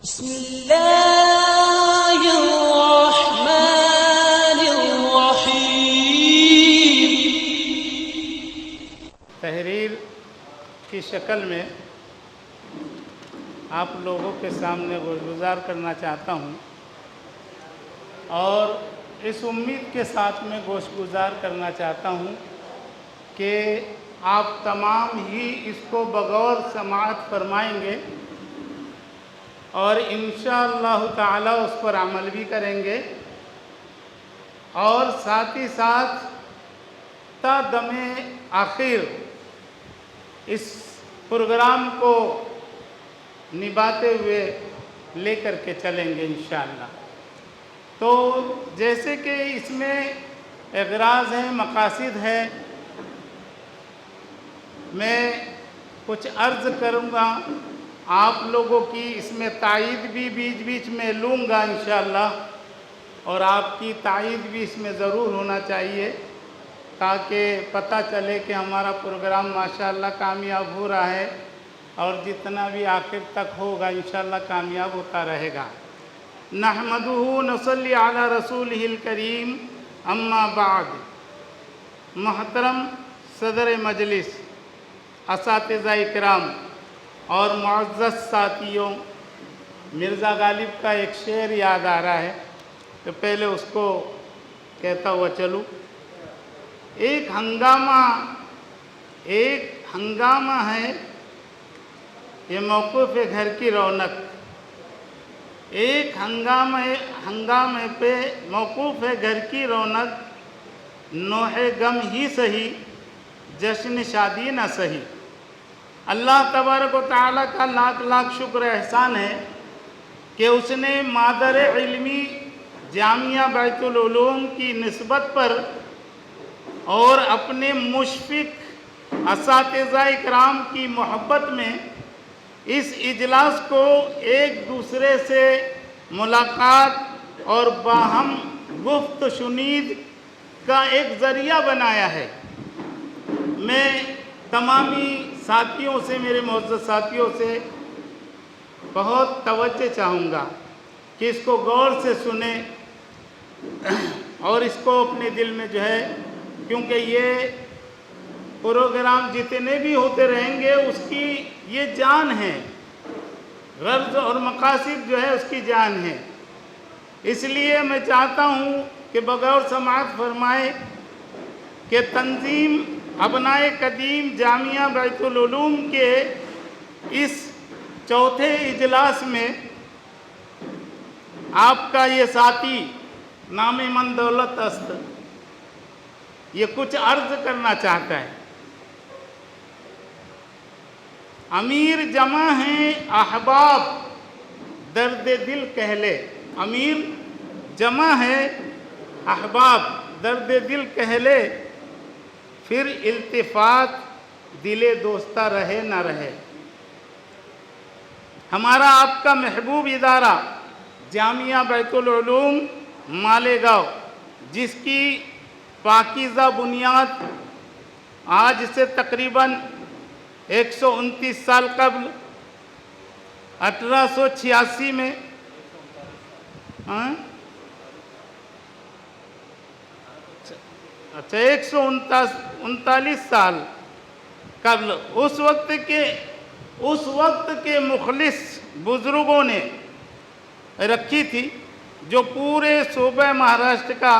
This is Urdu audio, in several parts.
بسم اللہ الرحمن الرحیم۔ تحریر کی شکل میں آپ لوگوں کے سامنے گزار کرنا چاہتا ہوں اور اس امید کے ساتھ میں گزار کرنا چاہتا ہوں کہ آپ تمام ہی اس کو بغور سماعت فرمائیں گے اور انشاءاللہ تعالی اس پر عمل بھی کریں گے اور ساتھ ہی ساتھ تا دم آخر اس پروگرام کو نبھاتے ہوئے لے کر کے چلیں گے انشاءاللہ۔ تو جیسے کہ اس میں اغراض ہیں، مقاصد ہے، میں کچھ عرض کروں گا، آپ لوگوں کی اس میں تائید بھی بیچ بیچ میں لوں گا انشاءاللہ، اور آپ کی تائید بھی اس میں ضرور ہونا چاہیے تاکہ پتہ چلے کہ ہمارا پروگرام ماشاءاللہ کامیاب ہو رہا ہے اور جتنا بھی آخر تک ہوگا انشاءاللہ کامیاب ہوتا رہے گا۔ نحمدہ نصلی علی رسولہ الکریم، اما بعد۔ محترم صدر مجلس، اساتذہ اکرام اور معزز ساتھیوں، مرزا غالب کا ایک شعر یاد آ رہا ہے تو پہلے اس کو کہتا ہوا چلوں۔ ایک ہنگامہ ہے یہ موقف گھر کی رونق، ایک ہنگامے پہ موقوف ہے گھر کی رونق، نوح غم ہی سہی جشن شادی نہ سہی۔ اللہ تبارک و تعالیٰ کا لاکھ لاکھ شکر احسان ہے کہ اس نے مادر علمی جامعہ بیت العلوم کی نسبت پر اور اپنے مشفق اساتذہ اکرام کی محبت میں اس اجلاس کو ایک دوسرے سے ملاقات اور باہم گفت شنید کا ایک ذریعہ بنایا ہے۔ میں تمامی ساتھیوں سے، میرے معزز ساتھیوں سے بہت توجہ چاہوں گا کہ اس کو غور سے سنیں اور اس کو اپنے دل میں جو ہے، کیونکہ یہ پروگرام جتنے بھی ہوتے رہیں گے اس کی یہ جان ہے، غرض اور مقاصد جو ہے اس کی جان ہے۔ اس لیے میں چاہتا ہوں کہ بغور سماعت فرمائے کہ تنظیم ابنائے قدیم جامعہ بیت العلوم کے اس چوتھے اجلاس میں آپ کا یہ ساتھی نام من دولت است یہ کچھ عرض کرنا چاہتا ہے۔ امیر جمع ہیں احباب درد دل کہہ لے، امیر جمع ہے احباب درد دل کہہ لے، پھر التفات دل دوستہ رہے نہ رہے۔ ہمارا آپ کا محبوب ادارہ جامعہ بیت العلوم مالیگاؤں، جس کی پاکیزہ بنیاد آج سے تقریباً 129 سال قبل 1886 میں اچھا 139 سال قبل اس وقت کے مخلص بزرگوں نے رکھی تھی، جو پورے صوبہ مہاراشٹر کا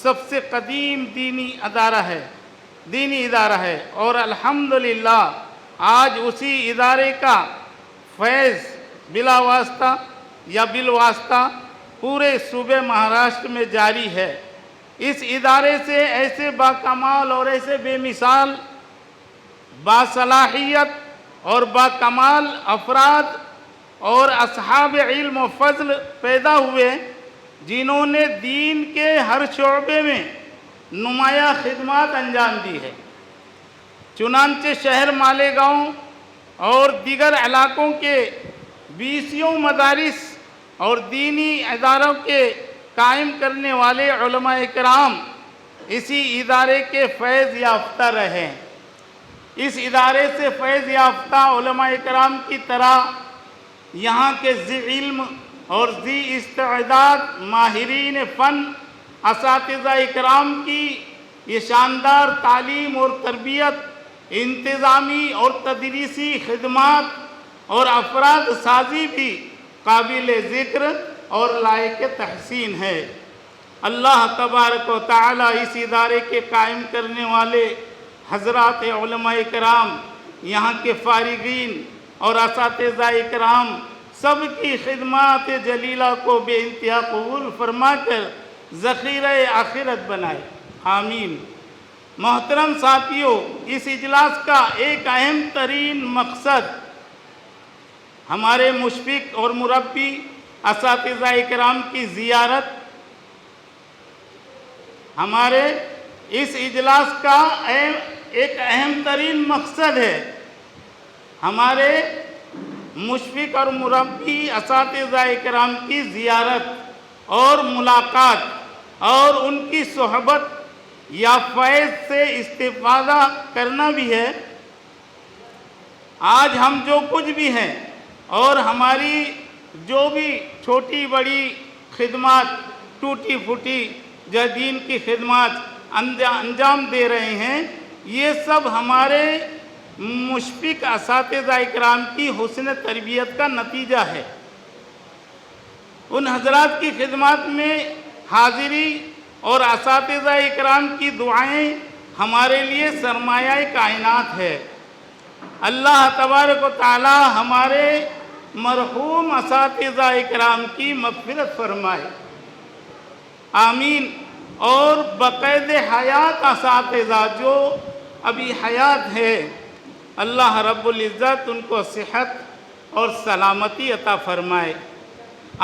سب سے قدیم دینی ادارہ ہے اور الحمدللہ آج اسی ادارے کا فیض بلا واسطہ یا بالواسطہ پورے صوبہ مہاراشٹر میں جاری ہے۔ اس ادارے سے ایسے باکمال اور ایسے بے مثال، باصلاحیت اور باکمال افراد اور اصحاب علم و فضل پیدا ہوئے جنہوں نے دین کے ہر شعبے میں نمایاں خدمات انجام دی ہے۔ چنانچہ شہر مالیگاؤں اور دیگر علاقوں کے 20 مدارس اور دینی اداروں کے قائم کرنے والے علماء کرام اسی ادارے کے فیض یافتہ رہے۔ اس ادارے سے فیض یافتہ علماء کرام کی طرح یہاں کے ذی علم اور ذی استعداد ماہرین فن اساتذہ اکرام کی یہ شاندار تعلیم اور تربیت، انتظامی اور تدریسی خدمات اور افراد سازی بھی قابل ذکر اور لائق تحسین ہے۔ اللہ تبارک و تعالی اس ادارے کے قائم کرنے والے حضرات علماء کرام، یہاں کے فارغین اور اساتذہ اکرام سب کی خدمات جلیلہ کو بے انتہا قبول فرما کر ذخیرہ آخرت بنائے، آمین۔ محترم ساتھیوں، اس اجلاس کا ایک اہم ترین مقصد ہمارے مشفق اور مربی اساتذہ اکرام کی زیارت، ہمارے اس اجلاس کا ایک اہم ترین مقصد ہے ہمارے مشفق اور مربی اساتذہ اکرام کی زیارت اور ملاقات اور ان کی صحبت یا فیض سے استفادہ کرنا بھی ہے۔ آج ہم جو کچھ بھی ہیں اور ہماری جو بھی چھوٹی بڑی خدمات، ٹوٹی پھوٹی جو دین کی خدمات انجام دے رہے ہیں، یہ سب ہمارے مشفق اساتذہ اکرام کی حسن تربیت کا نتیجہ ہے۔ ان حضرات کی خدمات میں حاضری اور اساتذہ اکرام کی دعائیں ہمارے لیے سرمایہ کائنات ہے۔ اللہ تبارک و تعالی ہمارے مرحوم اساتذہ اکرام کی مغفرت فرمائے، آمین۔ اور بقید حیات اساتذہ جو ابھی حیات ہے، اللہ رب العزت ان کو صحت اور سلامتی عطا فرمائے،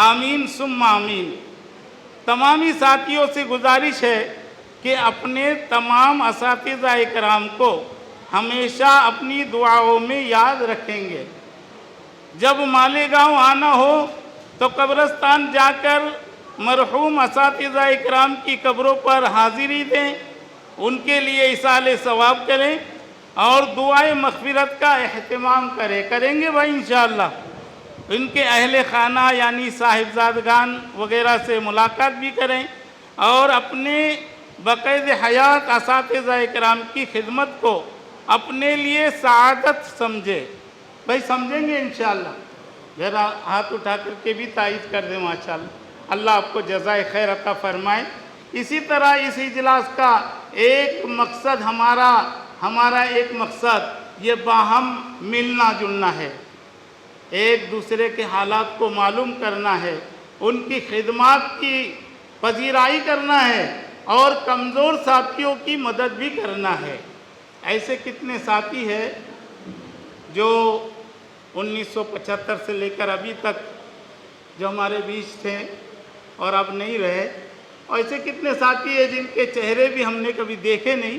آمین ثم آمین۔ تمامی ساتھیوں سے گزارش ہے کہ اپنے تمام اساتذہ اکرام کو ہمیشہ اپنی دعاؤں میں یاد رکھیں گے۔ جب مالیگاؤں آنا ہو تو قبرستان جا کر مرحوم اساتذہ اکرام کی قبروں پر حاضری دیں، ان کے لیے ایصال ثواب کریں اور دعائے مغفرت کا اہتمام کریں گے بھائی انشاءاللہ۔ ان کے اہل خانہ یعنی صاحبزادگان وغیرہ سے ملاقات بھی کریں اور اپنے بقید حیات اساتذہ اکرام کی خدمت کو اپنے لیے سعادت سمجھے، بھائی سمجھیں گے انشاءاللہ؟ ذرا ہاتھ اٹھا کر کے بھی تائید کر دیں ماشاءاللہ۔ اللہ آپ کو جزائے خیر عطا فرمائے۔ اسی طرح اس اجلاس کا ایک مقصد ہمارا ایک مقصد یہ باہم ملنا جلنا ہے، ایک دوسرے کے حالات کو معلوم کرنا ہے، ان کی خدمات کی پذیرائی کرنا ہے اور کمزور ساتھیوں کی مدد بھی کرنا ہے۔ ایسے کتنے ساتھی ہیں جو 1975 سے لے کر ابھی تک جو ہمارے بیچ تھے اور اب نہیں رہے، اور ایسے کتنے ساتھی ہیں جن کے چہرے بھی ہم نے کبھی دیکھے نہیں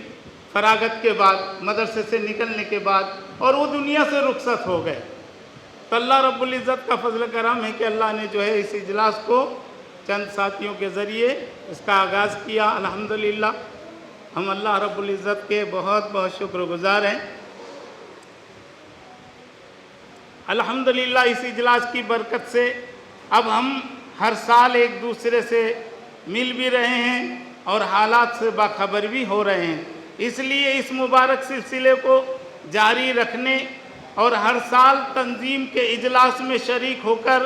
فراغت کے بعد، مدرسے سے نکلنے کے بعد، اور وہ دنیا سے رخصت ہو گئے۔ تو اللہ رب العزت کا فضل کرم ہے کہ اللہ نے جو ہے اس اجلاس کو چند ساتھیوں کے ذریعے اس کا آغاز کیا، الحمدللہ۔ ہم اللہ رب العزت کے بہت بہت شکر گزار ہیں۔ الحمدللہ اس اجلاس کی برکت سے اب ہم ہر سال ایک دوسرے سے مل بھی رہے ہیں اور حالات سے باخبر بھی ہو رہے ہیں۔ اس لیے اس مبارک سلسلے کو جاری رکھنے اور ہر سال تنظیم کے اجلاس میں شریک ہو کر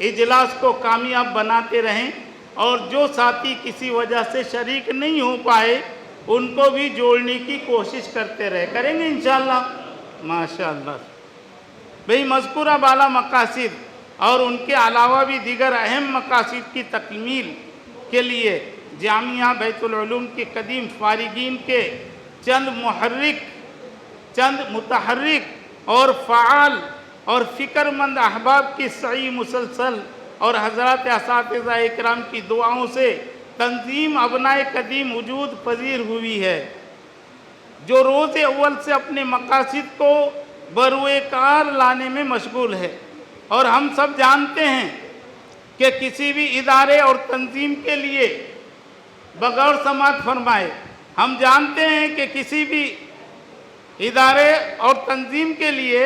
اجلاس کو کامیاب بناتے رہیں، اور جو ساتھی کسی وجہ سے شریک نہیں ہو پائے ان کو بھی جوڑنے کی کوشش کریں گے انشاءاللہ، ماشاءاللہ۔ بھئی مذکورہ بالا مقاصد اور ان کے علاوہ بھی دیگر اہم مقاصد کی تکمیل کے لیے جامعہ بیت العلوم کے قدیم فارغین کے چند متحرک اور فعال اور فکر مند احباب کی سعی مسلسل اور حضرات اساتذہ اکرام کی دعاؤں سے تنظیم ابنائے قدیم وجود پذیر ہوئی ہے، جو روز اول سے اپنے مقاصد کو بروئے کار لانے میں مشغول ہے۔ اور ہم سب جانتے ہیں کہ کسی بھی ادارے اور تنظیم کے لیے بغور سماعت فرمائے، ہم جانتے ہیں کہ کسی بھی ادارے اور تنظیم کے لیے